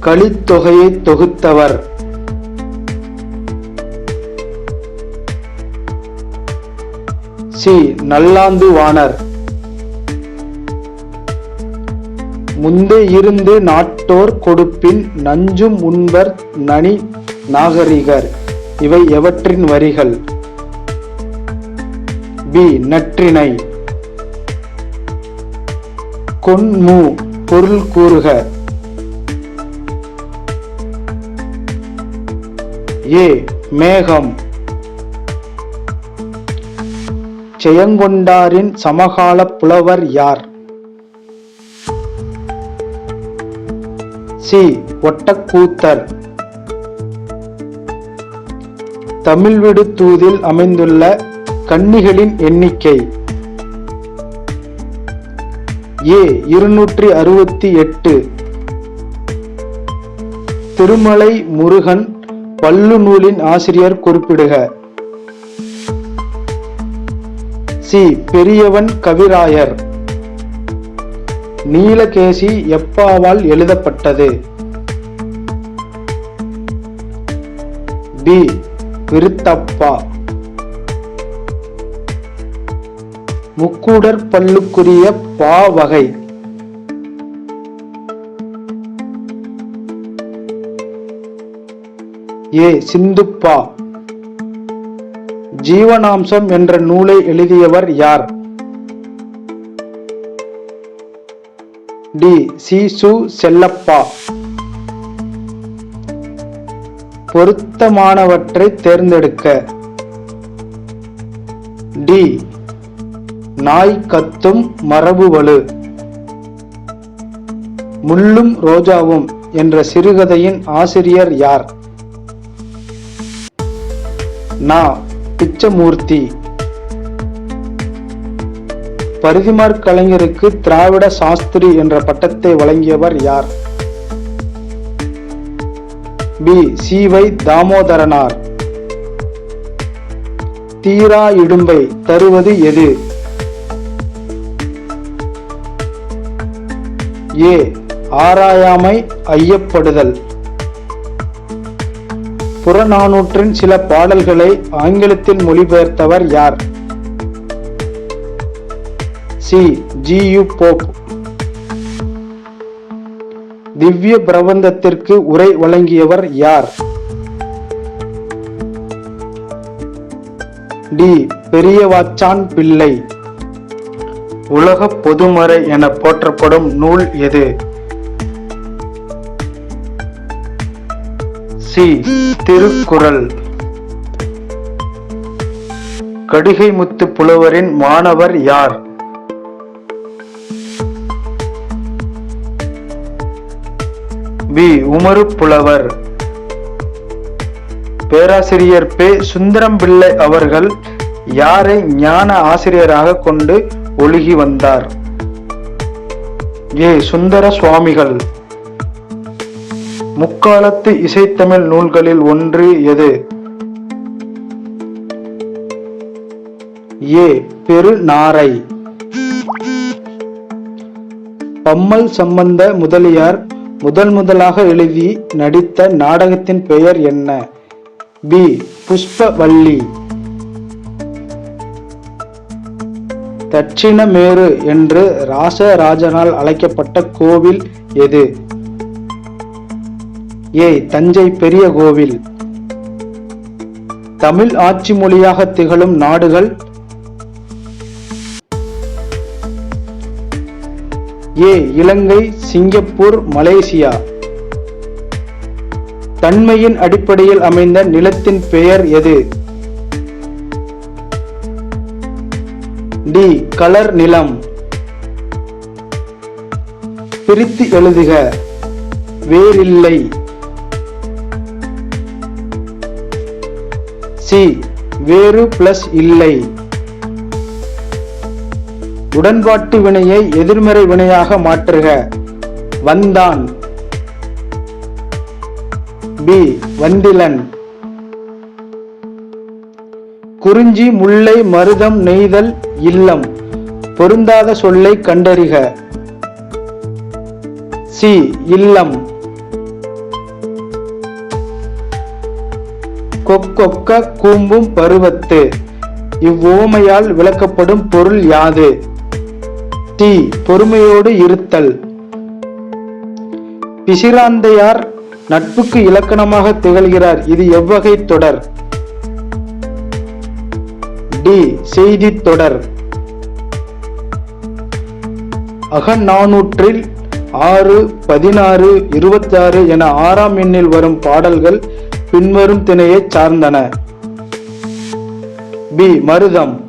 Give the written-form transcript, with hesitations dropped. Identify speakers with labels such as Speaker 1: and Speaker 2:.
Speaker 1: கலித்தொகையை தொகுத்தவர். சி. நல்லாந்து வாணர். முந்தே இருந்து நாட்டோர் கொடுப்பின் நஞ்சும் உண்பர் நனி நாகரிகர். இவை எவற்றின் வரிகள்? பி. நற்றிணை. கொன்மு பொருள் கூறுக. ஏ. மேகம். ஜெயங்கொண்டாரின் சமகால புலவர் யார்? சி. ஒட்டக்கூத்தர். தமிழ்விடு தூதில் அமைந்துள்ள கன்னிகளின் எண்ணிக்கை? ஏ. 268. திருமலை முருகன் பல்லு நூலின் ஆசிரியர் குறிப்பிடுக. சி. பெரியவன் கவிராயர். நீலகேசி எப்பாவால் எழுதப்பட்டது? பி. விருத்தப்பா. முக்கூடற் பல்லுக்குரிய பா வகை? ஏ. சிந்துப்பா. ஜீவனாம்சம் என்ற நூலை எழுதியவர் யார்? டி. சி. சு. செல்லப்பா. பொருத்தமானவற்றை தேர்ந்தெடுக்க. டி. நாய் கத்தும் மரபு வலு. முள்ளும் ரோஜாவும் என்ற சிறுகதையின் ஆசிரியர் யார்? நா. பிச்சமூர்த்தி. பரிதிமாற் கலைஞருக்கு திராவிட சாஸ்திரி என்ற பட்டத்தை வழங்கியவர் யார்? பி. சி. வை. தாமோதரனார். தீரா இடும்பை தருவது எது? ஏ. ஆராயாமை ஐயப்படுதல். புறநானூற்றின் சில பாடல்களை ஆங்கிலத்தில் மொழிபெயர்த்தவர் யார்? சி. ஜி. யு. போப். திவ்ய பிரபந்தத்திற்கு உரை வழங்கியவர் யார்? டி. பெரியவாச்சான் பிள்ளை. உலக பொதுமறை என போற்றப்படும் நூல் எது? சி. திருக்குறள். கடிகைமுத்து புலவரின் மாணவர் யார்? பி. உமறு புலவர். பேராசிரியர் பெ. சுந்தரம் பிள்ளை அவர்கள் யாரை ஞான ஆசிரியராக கொண்டு ஒழுகி வந்தார்? ஏ. சுந்தர சுவாமிகள். முக்காலத்து இசைத்தமிழ் நூல்களில் ஒன்று எது? ஏ. பெருநாரை. பம்மல் சம்பந்த முதலியார் முதலாக எழுதி நடித்த நாடகத்தின் பெயர் என்ன? பி. புஷ்பவல்லி. தட்சிணமேரு என்று ராசராஜனால் அழைக்கப்பட்ட கோவில் எது? ஏ. தஞ்சை பெரிய கோவில். தமிழ் ஆட்சி மொழியாக திகழும் நாடுகள்? ஏ. இலங்கை, சிங்கப்பூர், மலேசியா. தன்மையின் அடிப்படையில் அமைந்த நிலத்தின் பெயர் எது? டி. கலர் நிலம். பிரித்து எழுதுக. வேறில்லை. சி. வேறு பிளஸ் இல்லை. உடன்பாட்டு வினையை எதிர்மறை வினையாக மாற்றுக. வந்தான். பி. வந்திலன். குறிஞ்சி, முல்லை, மருதம், நெய்தல், இல்லம். பொருந்தாத சொல்லை கண்டறிக. சி. இல்லம். கொக்கொக்க கூம்பும் பருவத்து. இவ்வுவமையால் விளக்கப்படும் பொருள் யாது? டி. பொறுமையோடு இருத்தல். பிசிராந்தையார் நட்புக்கு இலக்கணமாக திகழ்கிறார். இது எவ்வகை தொடர்? டி. செய்தி தொடர். அகநானூற்றில் 6, 16, 26 என 6ஆம் எண்ணில் வரும் பாடல்கள் பின்வரும் திணையை சார்ந்தன. பி. மருதம்.